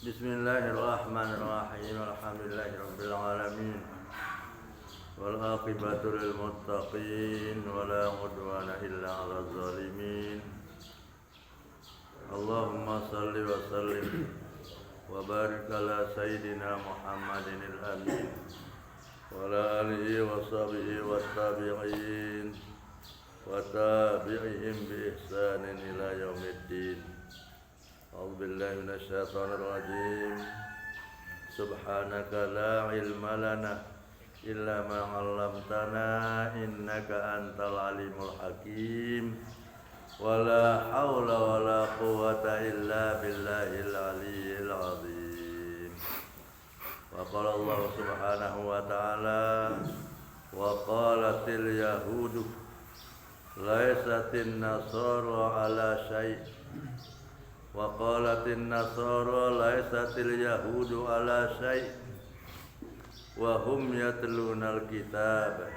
Bismillahirrahmanirrahim. Alhamdulillahirabbil alamin. Wal aqibatu lil muttaqin wa la udwana illa 'alal zalimin. Allahumma shalli wa sallim wa barik ala sayyidina Muhammadin al-amin wa ala alihi wa sahbihi wa tabi'in wa tabi'ihim bi ihsanin ila yaumiddin. A'udzu billahi minasyaitonir rajim. Subhanaka la ilma lana illa ma 'allamtana innaka antal alimul hakim. Wala haula wala quwwata illa billahil aliyyil azim. Wa qala Allah subhanahu wa ta'ala wa qalatil yahudu laisatin nasara ala syai' wa qalatin nasara laisatil yahudu ala syai' wa hum yatlunal kitab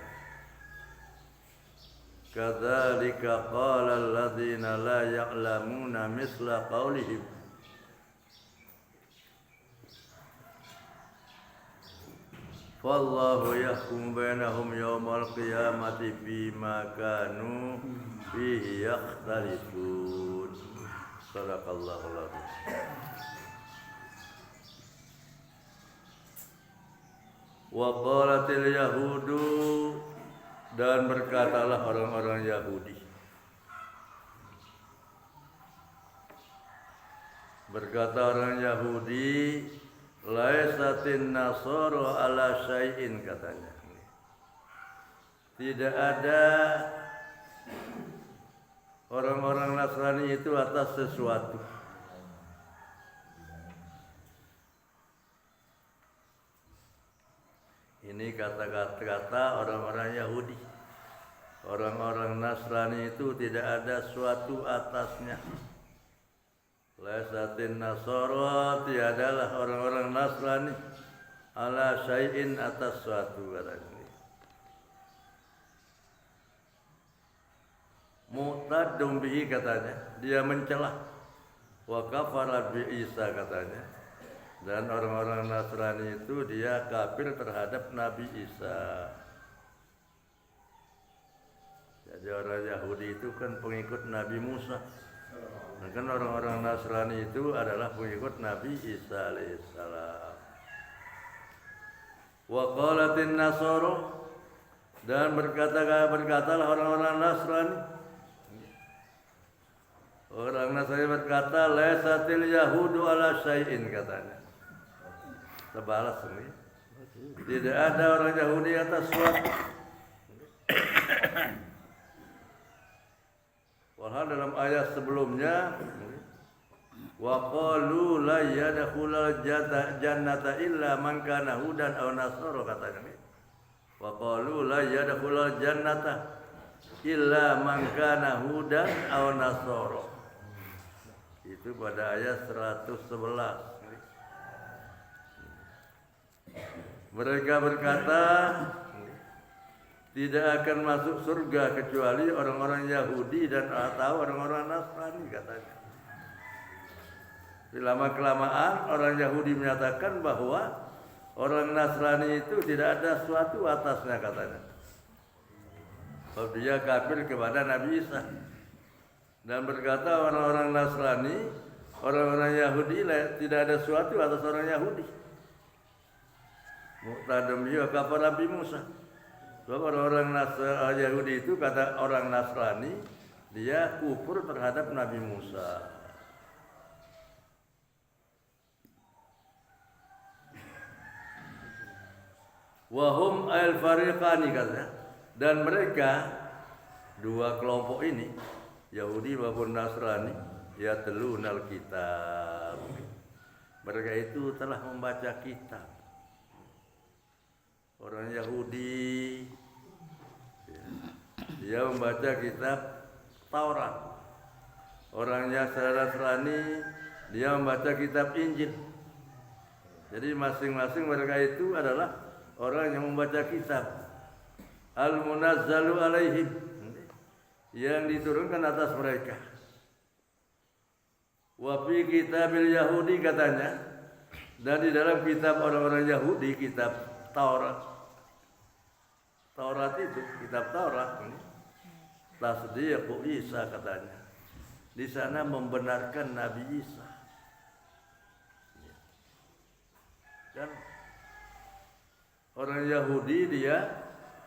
kadzalika qala alladzina la ya'lamuna misla qaulihim wallahu yahkum bainahum yawmal qiyamati bima kanu fihi yakhtalifun. Sadaqallahul azim. Wa qalatil yahudu, dan berkatalah orang-orang Yahudi. Berkata orang Yahudi, laisatin nasara ala syai'in, katanya. Tidak ada orang-orang Nasrani itu atas sesuatu. Ini kata-kata orang-orang Yahudi. Orang-orang Nasrani itu tidak ada suatu atasnya. Laisatin nasara, tiadalah orang-orang Nasrani ala syai'in atas suatu, katanya. Mu'tadum bihi, katanya, dia mencelah. Wa kafara bi Isa, katanya. Dan orang-orang Nasrani itu dia kafir terhadap Nabi Isa. Jadi orang Yahudi itu kan pengikut Nabi Musa. Dan kan orang-orang Nasrani itu adalah pengikut Nabi Isa alaihissalam. Wa qalatin nasara, dan berkatalah orang-orang Nasrani. Orang Nasrani berkata, laisatil yahudu ala syai'in, katanya. Terbalas ini. Tidak ada orang Yahudi atas suatu. Walhal dalam ayat sebelumnya, wa qalu la yadkhulul jannata illa man kana hudan aw nasara, katanya. Wa qalu la yadkhulul jannata illa man kana hudan aw nasara. Itu pada ayat 111. Mereka berkata, tidak akan masuk surga kecuali orang-orang Yahudi dan atau orang-orang Nasrani, katanya. Lama-kelamaan orang Yahudi menyatakan bahwa orang Nasrani itu tidak ada suatu atasnya, katanya. Bahwa dia kafir kepada Nabi Isa. Dan berkata orang-orang Nasrani, orang-orang Yahudi tidak ada suatu atas orang Yahudi. Muqtadam bihi kafar Nabi Musa. Sebab orang-orang Yahudi itu, kata orang Nasrani, dia kufur terhadap Nabi Musa. Wahum al-fariqani, katanya. Dan mereka dua kelompok ini, Yahudi maupun Nasrani, yatlunal kitab. Mereka itu telah membaca kitab. Orang Yahudi, dia membaca kitab Taurat. Orang Nasrani, dia membaca kitab Injil. Jadi masing-masing mereka itu adalah orang yang membaca kitab. Al-munazzalu alaihim, yang diturunkan atas mereka. Wa fi kitabil Yahudi, katanya, Dan di dalam kitab orang-orang Yahudi, kitab Taurat. Taurat itu, kitab Taurat ini tasdiqu Isa katanya. Di sana membenarkan Nabi Isa. Dan orang Yahudi dia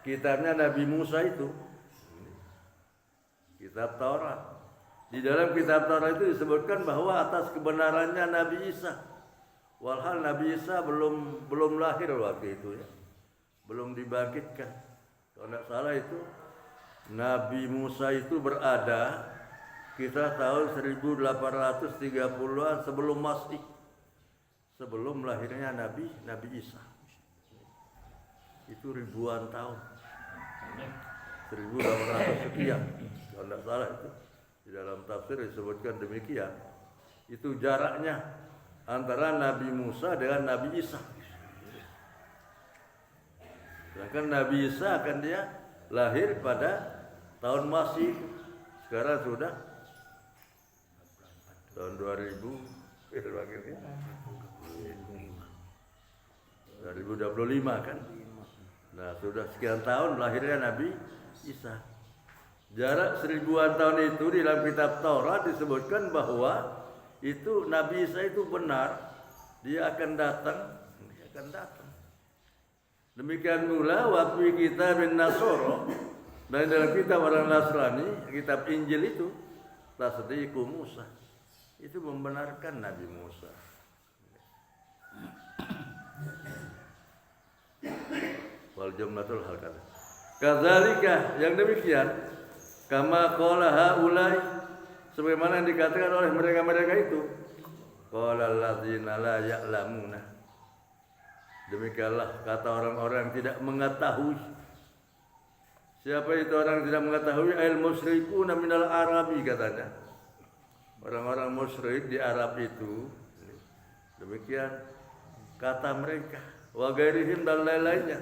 kitabnya Nabi Musa itu. Kitab Taurat. Di dalam kitab Taurat itu disebutkan bahwa atas kebenarannya Nabi Isa. Walhal Nabi Isa belum lahir waktu itu ya. Belum dibangkitkan. Kalau tidak salah itu Nabi Musa itu berada kita tahun 1830-an sebelum Masih. Sebelum lahirnya Nabi Isa. Itu ribuan tahun. 1800 sekian. Kalau tidak salah itu. Di dalam tafsir disebutkan demikian. Itu jaraknya antara Nabi Musa dengan Nabi Isa. Sedangkan Nabi Isa akan dia lahir pada tahun Masih. Sekarang sudah tahun 2000 akhirnya 2025 kan. Nah, sudah sekian tahun lahirnya Nabi Isa. Jarak 1000-an tahun itu di dalam kitab Taurat disebutkan bahwa itu Nabi Isa itu benar, dia akan datang. Demikian pula waktu kita bin Nasoro dan dalam kitab orang Nasrani, kitab Injil itu tasdiqu Musa. Itu membenarkan Nabi Musa. Wal jumlatul hal kata. Kadzalika yang demikian kama qala haulai sebagaimana yang dikatakan oleh mereka-mereka itu. Qala alladzina la ya'lamuna. Demikianlah kata orang-orang yang tidak mengetahui. Siapa itu orang yang tidak mengetahui? Al musyrikuna minal arabi katanya. Orang-orang musyrik di Arab itu demikian kata mereka wa ghairihim dan lain-lainnya.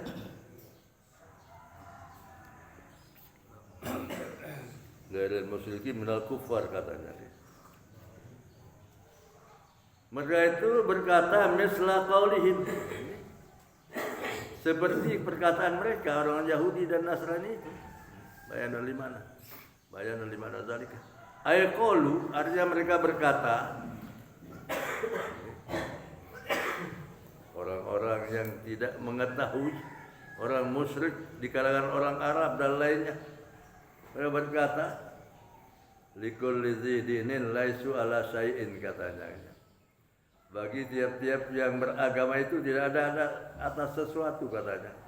Ghairil musyrikin minal kufar katanya. Mereka itu berkata misla qaulihim, seperti perkataan mereka orang Yahudi dan Nasrani itu. Bayanul limana zalika. Ayaqulu artinya mereka berkata, orang-orang yang tidak mengetahui, orang musyrik di kalangan orang Arab dan lainnya, mereka berkata likulli dinin laisu ala syai'in katanya. Bagi tiap-tiap yang beragama itu tidak ada atas sesuatu katanya.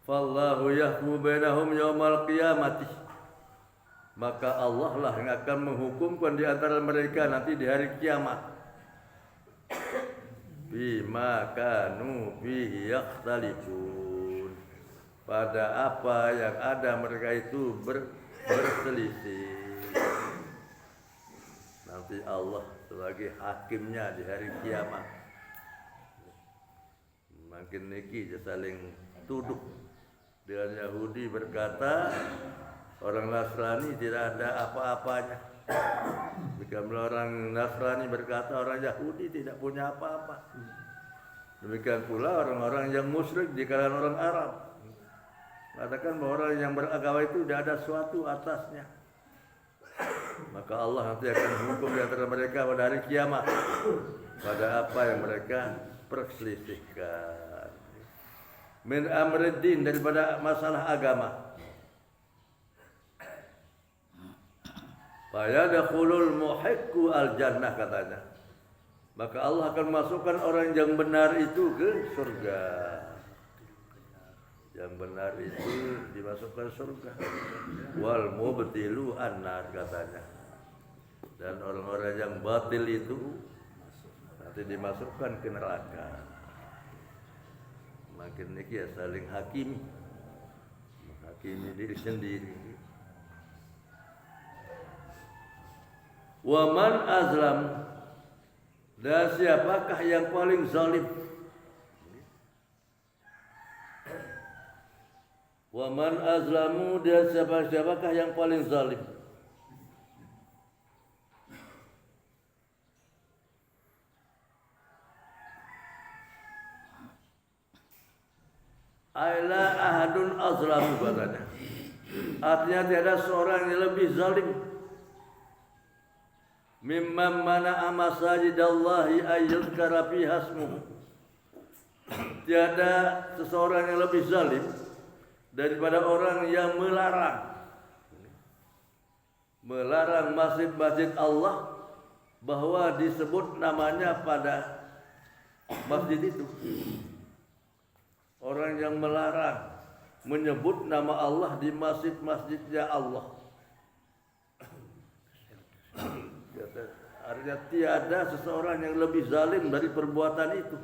Fallahu yahkumu bainahum yaumal qiyamati. Maka Allah lah yang akan menghukumkan di antara mereka nanti di hari kiamat. Bima kanu fihi yakhtalifun. Pada apa yang ada mereka itu berselisih. Nanti Allah sebagai hakimnya di hari kiamat. Makin niki saling tuduh. Dengan Yahudi berkata orang Nasrani tidak ada apa-apanya. Jika orang Nasrani berkata orang Yahudi tidak punya apa-apa. Demikian pula orang-orang yang musyrik di kalangan orang Arab katakan bahwa orang yang beragama itu tidak ada suatu atasnya. Maka Allah nanti akan menghukum di antara mereka pada hari kiamat pada apa yang mereka perselisihkan. Min amriddin daripada masalah agama. Fayadkhulul muhiqqu al jannah katanya. Maka Allah akan masukkan orang yang benar itu ke surga. Yang benar itu dimasukkan surga. Wal mubtilu annar katanya. Dan orang-orang yang batil itu nanti dimasukkan ke neraka. Makin niki ya saling hakimi diri sendiri. Wa man azlam, dan siapakah yang paling zalim? Wa man azlamu, dan siapakah yang paling zalim? Aila ahadun azlamu katanya. Artinya tiada seorang yang lebih zalim mimman mana'a masajidallahi ayyuzkara fiha ismuhu. Tiada seseorang yang lebih zalim daripada orang yang melarang masjid-masjid Allah bahwa disebut namanya pada masjid itu. Orang yang melarang menyebut nama Allah di masjid-masjidnya Allah. Artinya tiada seseorang yang lebih zalim dari perbuatan itu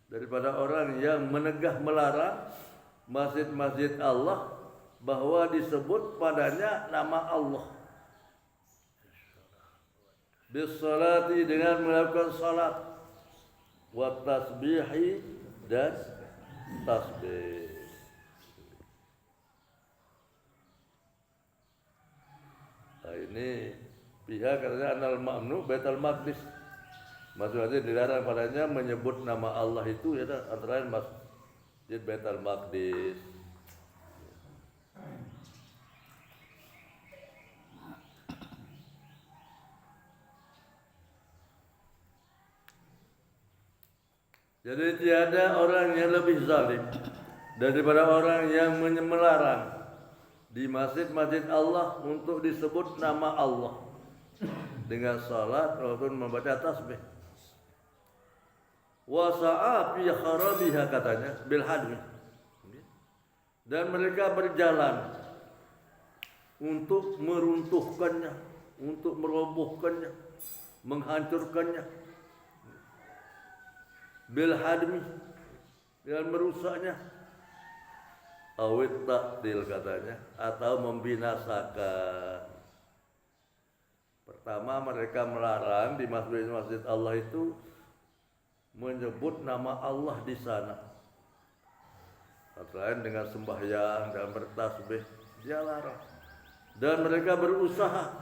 daripada orang yang menegah melarang masjid-masjid Allah bahwa disebut padanya nama Allah. Bisalati dengan melakukan salat, wa tasbihi dan tasbih. Nah, ini pihak katanya anal mamnu Baitul Maqdis. Maksudnya dilarang padanya menyebut nama Allah itu ya antara lain Masjid Baitul Maqdis. Jadi tiada orang yang lebih zalim daripada orang yang melarang di masjid-masjid Allah untuk disebut nama Allah dengan salat maupun membaca tasbih. Wa sa'a fi kharabiha katanya bil hadmi. Dan mereka berjalan untuk meruntuhkannya, untuk merobohkannya, menghancurkannya. Bil hadmi dengan merusaknya. Awit takdil katanya atau membinasakan. Pertama mereka melarang di masjid-masjid Allah itu menyebut nama Allah di sana. Selain dengan sembahyang dan bertasbih, dia larang. Dan mereka berusaha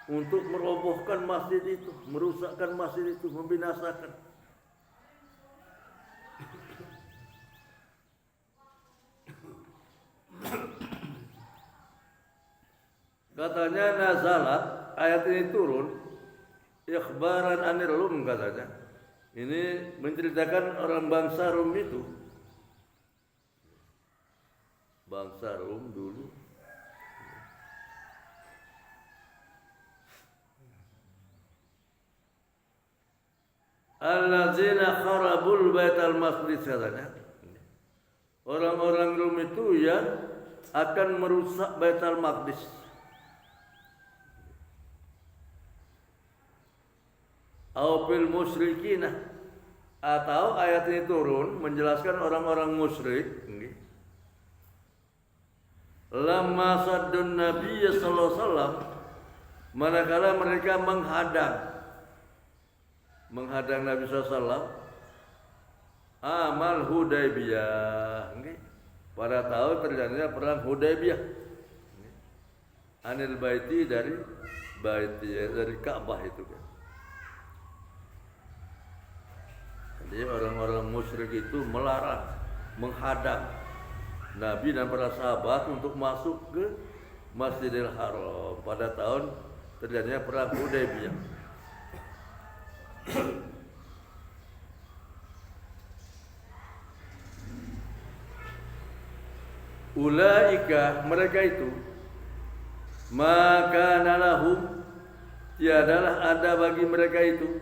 untuk merobohkan masjid itu, merusakkan masjid itu, membinasakan. Katanya nazalat, ayat ini turun ikhbaran anir Rum katanya. Ini menceritakan orang bangsa Rum itu. Bangsa Rum dulu allazina kharabul baital maqdis katanya. Orang-orang Rum itu yang akan merusak Baitul Maqdis. Awfil musyrikina, atau ayat ini turun menjelaskan orang-orang musyrik. Lamma saddun Nabi sallallahu alaihi wasallam, manakala mereka menghadang Nabi sallallahu alaihi wasallam amal Hudaybiyah. Pada tahun terjadinya perang Hudaybiyah. Anil baiti dari Ka'bah itu kan. Jadi orang-orang musyrik itu melarang, menghadang Nabi dan para sahabat untuk masuk ke Masjidil Haram pada tahun terjadinya perang Hudaybiyah. Ulaika mereka itu maka nalahum tiadalah ada bagi mereka itu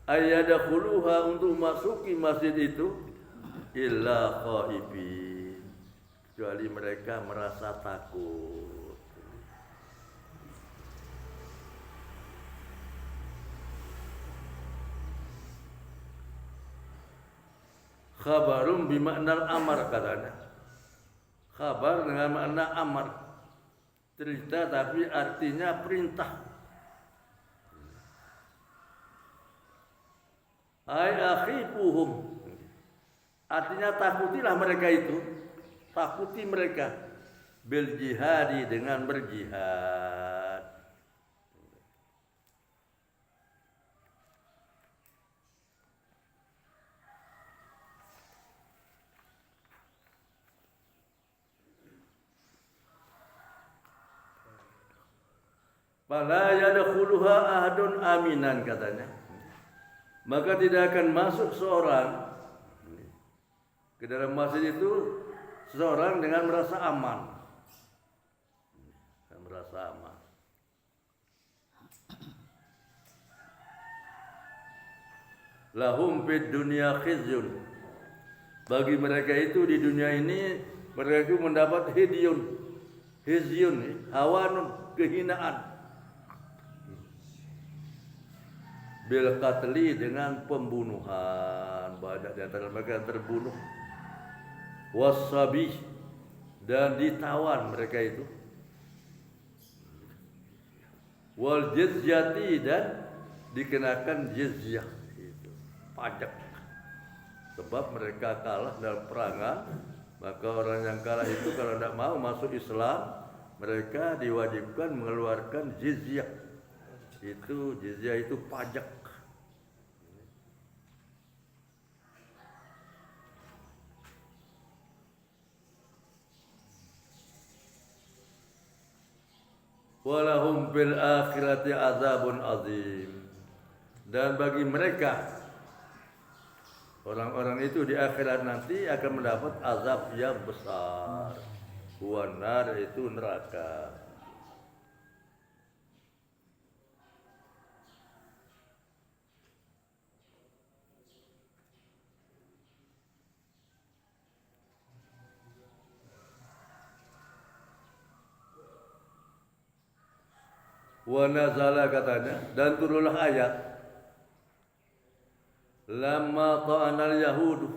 ayyadakhuluha untuk masuki masjid itu illa khaifin, kecuali mereka merasa takut. Khabarum bimaknal amar katanya. Khabar dengan makna amar, cerita tapi artinya perintah. Ai akhifuhum, artinya takutilah mereka itu, takuti mereka bil jihadi dengan berjihad. Fala yadkhuluha ahadun aminan katanya. Maka tidak akan masuk seorang ke dalam masjid itu seorang dengan merasa aman. Merasa aman. Lahum fid dunya khizyun. Bagi mereka itu di dunia ini mereka itu mendapat hizyun, hawanun, kehinaan. Bil qatli dengan pembunuhan, banyak di antara mereka yang terbunuh. Wasabi dan ditawan mereka itu. Wal jizyati dan dikenakan jizyah itu pajak. Sebab mereka kalah dalam perangan, maka orang yang kalah itu kalau tidak mau masuk Islam, mereka diwajibkan mengeluarkan jizyah. Itu jizyah itu pajak. Walahum fil akhirati azabun azim. Dan bagi mereka orang-orang itu di akhirat nanti akan mendapat azab yang besar. Nar itu neraka. Wa nazala katanya dan turunlah ayat lamma ta'anal yahudu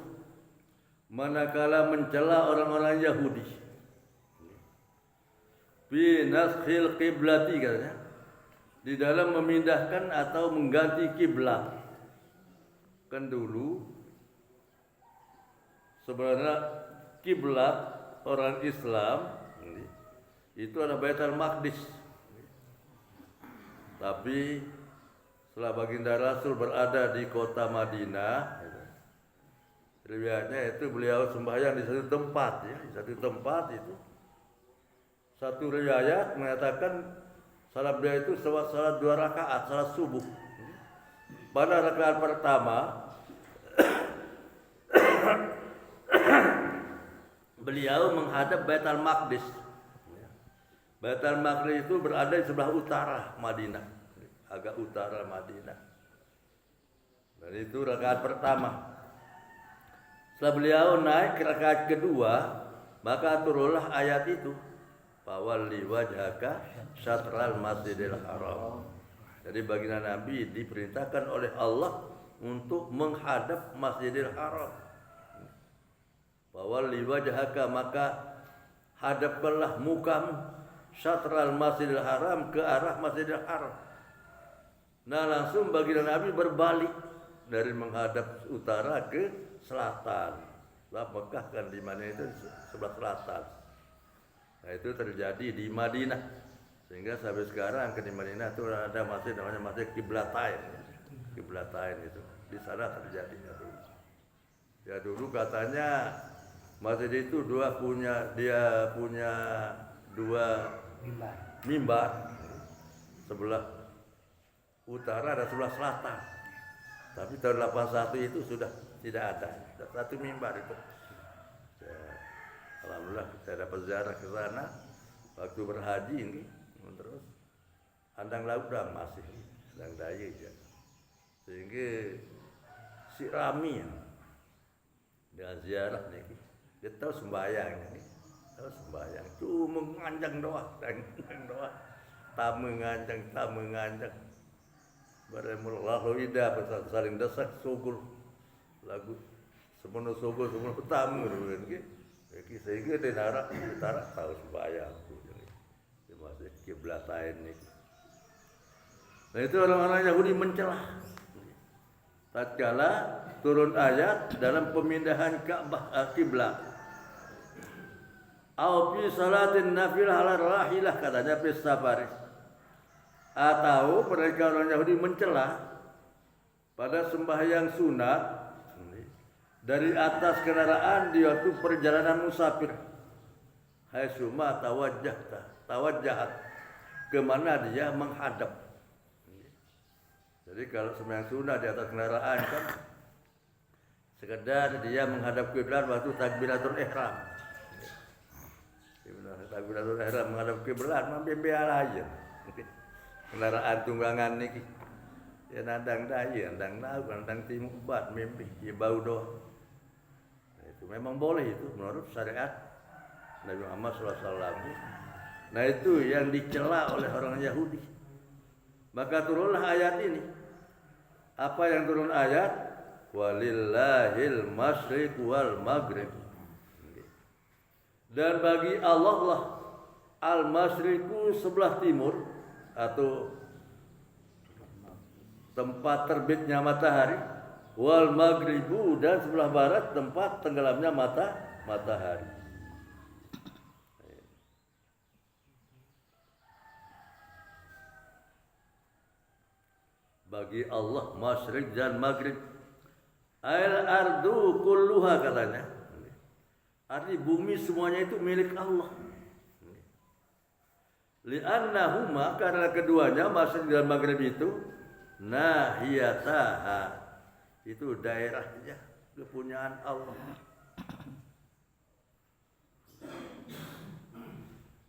manakala mencela orang-orang Yahudi fi naskhil qiblati katanya di dalam memindahkan atau mengganti kiblat. Kan dulu sebenarnya kiblat orang Islam itu ada Baitul Maqdis. Tapi setelah baginda Rasul berada di kota Madinah, riwayatnya itu beliau sembahyang di satu tempat, ya, di satu tempat itu. Satu riwayat mengatakan salat beliau itu salat 2 rakaat, salat subuh. Pada rakaat pertama beliau menghadap Baitul Maqdis. Baitul Maqdis itu berada di sebelah utara Madinah, agak utara Madinah. Dan itu rakaat pertama. Setelah beliau naik ke rakaat kedua, maka turunlah ayat itu. Fawalli wajhaka syatral masjidil haram. Jadi baginda Nabi diperintahkan oleh Allah untuk menghadap Masjidil Haram. Fawalli wajhaka maka hadapkanlah mukamu syatral Masjidil Haram ke arah Masjidil Haram. Nah langsung baginda Nabi berbalik dari menghadap utara ke selatan. Sebab Mekah kan di mana itu sebelah selatan. Nah itu terjadi di Madinah. Sehingga sampai sekarang di Madinah itu ada masjid namanya Masjid Qiblatain. Qiblatain itu di sana terjadi dulu. Ya dulu katanya masjid itu dia punya 2 mimbar, sebelah utara dan sebelah selatan. Tapi tahun 81 itu sudah tidak ada, satu mimbar itu. Ya, alhamdulillah saya dapat ziarah ke sana waktu berhaji ini, terus Andang Laudang masih sedang daya ya. Sehingga si Rami dengan ziarah nih, dia tahu sembahyang ini. Sembahyang itu menganjang doa, tamu nganjang. Baremullahu ida saling desak sugul lagu semono sugul semono tamu kan iki sehingga denara utara tahu sembahyang di masjid Qiblatain ini. Nah itu orang-orang Yahudi mencela. Tatkala turun ayat dalam pemindahan Ka'bah kiblat. Au fi salatin nafil ala rahilah katanya fi safari. Atau mereka orang Yahudi mencela pada sembahyang sunat dari atas kendaraan di waktu perjalanan musafir. Hai suma tawajjahat kemana dia menghadap. Jadi kalau sembahyang sunnah di atas kendaraan kan sekedar dia menghadap kiblat waktu takbiratul ihram. Takbiratul ihram menghadap kiblat mah biar aja. Kendaraan tunggangan niki ya nandang daya, nandang timur bat mimpi ya bau doa. Itu memang boleh itu menurut syariat Nabi Muhammad SAW. Nah itu yang dicela oleh orang Yahudi. Maka turunlah ayat ini. Apa yang turun ayat? Walillahil masyriq wal maghrib. Dan bagi Allah lah al-masyriqu sebelah timur atau tempat terbitnya matahari, wal maghribu dan sebelah barat tempat tenggelamnya matahari. Bagi Allah masyriq dan maghrib. Al ardu kulluha katanya. Arti bumi semuanya itu milik Allah. Li'annahuma karena keduanya masyriq dan maghrib itu nahiyataha itu daerahnya kepunyaan Allah.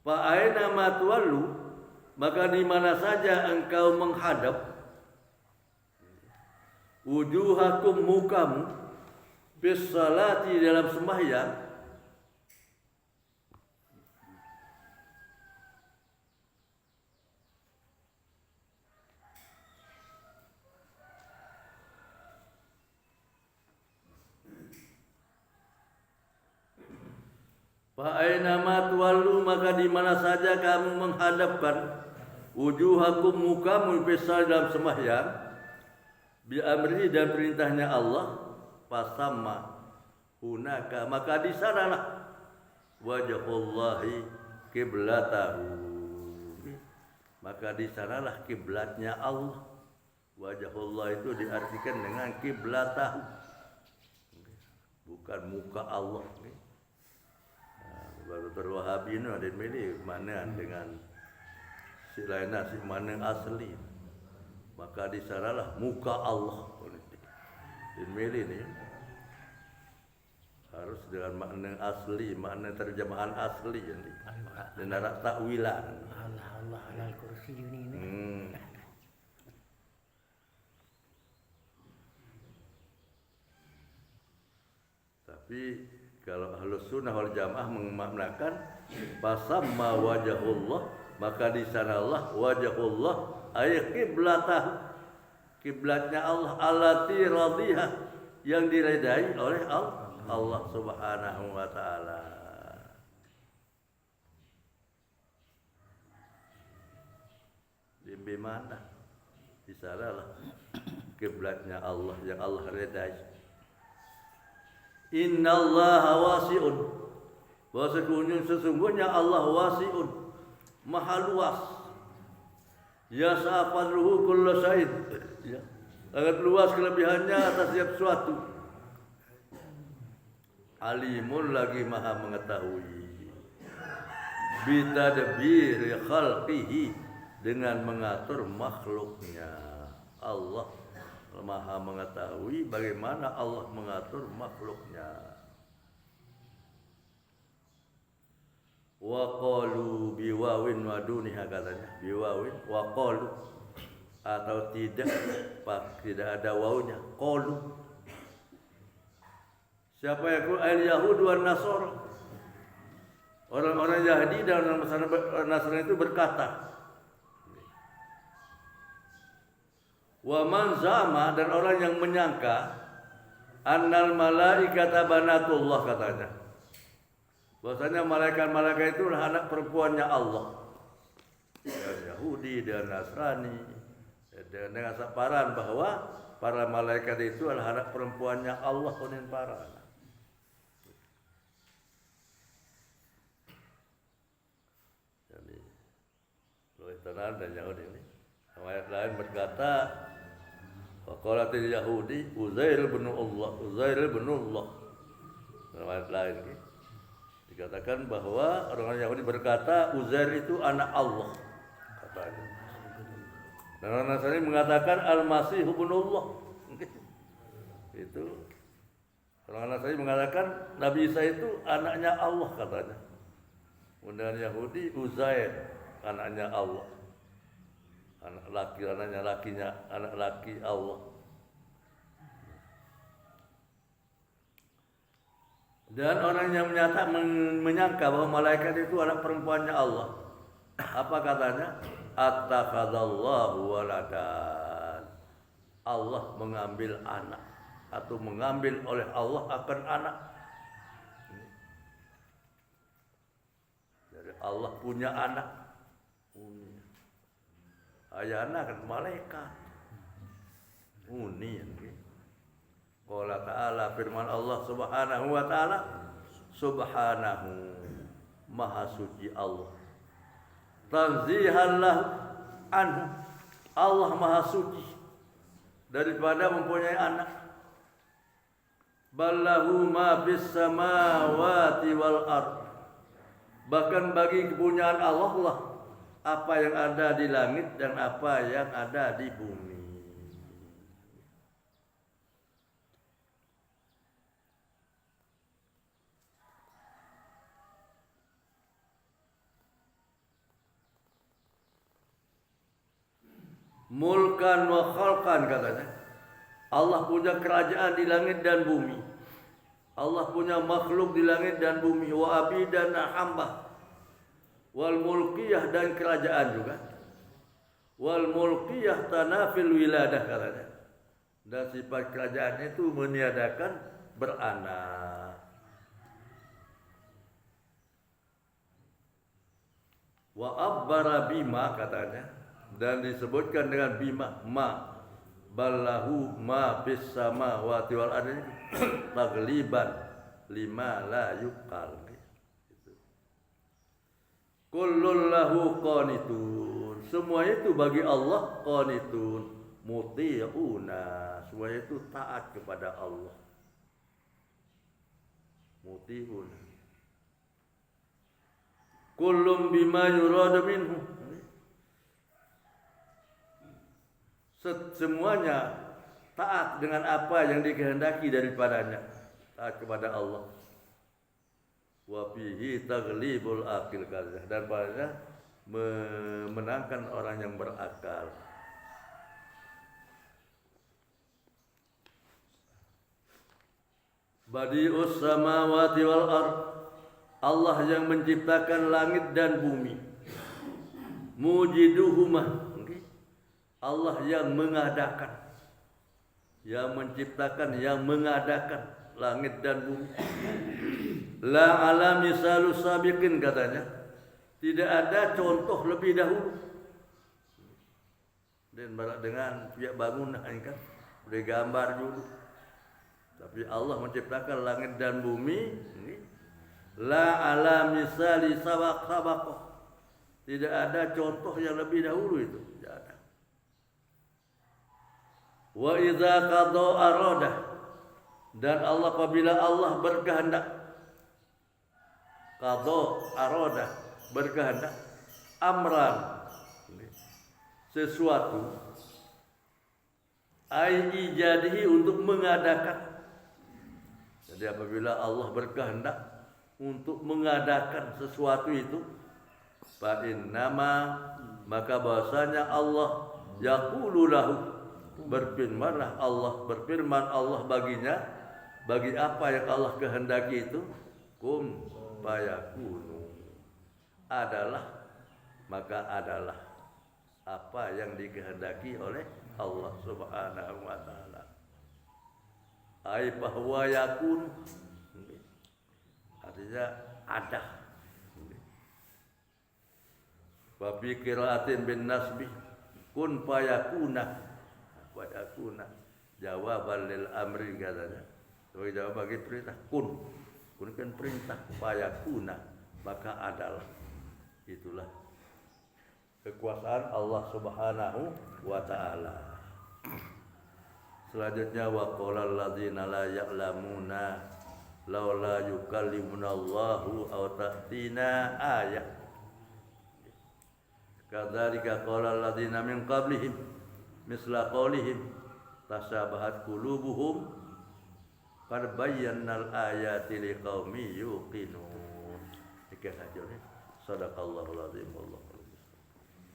Fa aina ma tuwallu maka di mana saja engkau menghadap wujuhakum mukamu bis salati dalam sembahyang Fa'ainama tuwallu maka di mana saja kamu menghadapkan wujuhakum mukamu besar dalam sembahyang bi amri dan perintahnya Allah fasamma hunaka maka di sanalah wajhullahi qiblatahu maka di sanalah kiblatnya Allah. Wajhullah itu diartikan dengan qiblatahu bukan muka Allah. Baru terwahabi ini ada milih mana dengan si lainnya si mana asli maka di sanalah muka Allah dan milih ini harus dengan makna asli makna terjemahan asli jadi dan ada takwilan Allah alal kursi ini tapi kalau Ahlus Sunnah wal Jamaah memaknakan fasamma wajhullah maka di sanalah wajhullah ay qiblatah kiblatnya Allah allati radhiha yang diridai oleh Allah Subhanahu wa taala. Di mana? Di sanalah kiblatnya Allah yang Allah ridai. Innallaha wasi'un bahwa sesungguhnya Allah wasi'un maha luas ya sa'afadruhu kullu syait ya sangat luas kelebihannya atas setiap sesuatu alimun lagi maha mengetahui bitadbiri khalqihi dengan mengatur makhluknya. Allah maha mengetahui bagaimana Allah mengatur makhluknya. Wa qalu biwawin wa duniha katanya biwawin wa qalu atau tidak ada wawunya qalu. Siapa yang al-Yahud wan Nasara orang-orang Yahudi dan orang Nasrani itu berkata wa man zama dan orang yang menyangka annal malaikata banatullah katanya bahwasanya malaikat-malaikat itu adalah anak perempuannya Allah. Dan Yahudi dan Nasrani dan dengan saparan bahwa para malaikat itu adalah anak perempuannya Allah kunin para. Jadi oleh tenan dan Yahudi ini ayat lain berkata waqalatil Yahudi Uzair bin Allah. Dalam ayat lain dikatakan bahwa orang Yahudi berkata Uzair itu anak Allah. katanya. Dan orang Nasrani mengatakan Al-Masih ibnullah. Itu orang Nasrani mengatakan Nabi Isa itu anaknya Allah katanya. Kemudian Yahudi Uzair anaknya Allah. Anak laki anaknya lakinya anak laki Allah. Dan orang yang menyangka bahwa malaikat itu anak perempuannya Allah. Apa katanya? Attakhadallahu waladan. Allah mengambil anak atau mengambil oleh Allah akan anak. Jadi Allah punya anak. Ayana kan malaikat. Uni. Qala ta'ala firman Allah Subhanahu wa ta'ala, Subhanahu Maha suci Allah. Tanzihan lahu anhu. Allah Maha suci daripada mempunyai anak. Ballahu ma fis samawati wal ard. Bahkan bagi kepunyaan Allah lah apa yang ada di langit dan apa yang ada di bumi. Mulkan wa khalqan katanya. Allah punya kerajaan di langit dan bumi. Allah punya makhluk di langit dan bumi. Wa abidan hamba. Wal mulkiyah dan kerajaan juga. Wal mulkiyah tanafil wiladah katanya. Dan sifat kerajaan itu meniadakan beranak. Wa abbara bima katanya. Dan disebutkan dengan bima ma ballahu ma fis samawati wal ardi tagliban lima la yuqal. Kullun lahu qanitun. Semua itu bagi Allah qanitun, muti'una. Semua itu taat kepada Allah. Muti'una. Kullum bima yuradu minhu. Semuanya taat dengan apa yang dikehendaki daripadanya. Taat kepada Allah. Wa fihi taghlibul aqil kadzah, dan padanya memenangkan orang yang berakal. Badi'us samawati wal ard. Allah yang menciptakan langit dan bumi. Mujiduhuma. Allah yang mengadakan, yang menciptakan, yang mengadakan langit dan bumi. La ala misalu sabiqin katanya. Tidak ada contoh lebih dahulu. Dan dengan pihak bangunan kan boleh gambar dulu. Tapi Allah menciptakan langit dan bumi ini. La ala misali sabaqah. Tidak ada contoh yang lebih dahulu itu. Tidak ada. Wa idza qada arada, dan Allah apabila Allah berkehendak, qada arada berkehendak, amran sesuatu, ai ijadihi untuk mengadakan. Jadi apabila Allah berkehendak untuk mengadakan sesuatu itu, fa innama, maka bahasanya Allah yaqulu lahu, berfirman Allah baginya, bagi apa yang Allah kehendaki itu, kum fayakunu, adalah, maka adalah apa yang dikehendaki oleh Allah Subhanahu wa taala. Ai bahwa yakun, artinya ada. Wa bi qiraatin bin nasbi kun fayakuna. Wayakuna jawaban lil amri katanya. Sebagai jawab bagi perintah kun. Kun kan perintah, fayakuna maka adalah. Itulah kekuasaan Allah Subhanahu wa taala. Selanjutnya wa qala alladzina la ya'lamuna laula yukallimuna Allahu aw ta'tina ayah. kadzalika qala alladziina min qablihim misla qaulihim tashabahat qulubuhum qad bayyana al-ayati liqaumin yuqinun. Ikan aja ni. Sadaqallahul azim.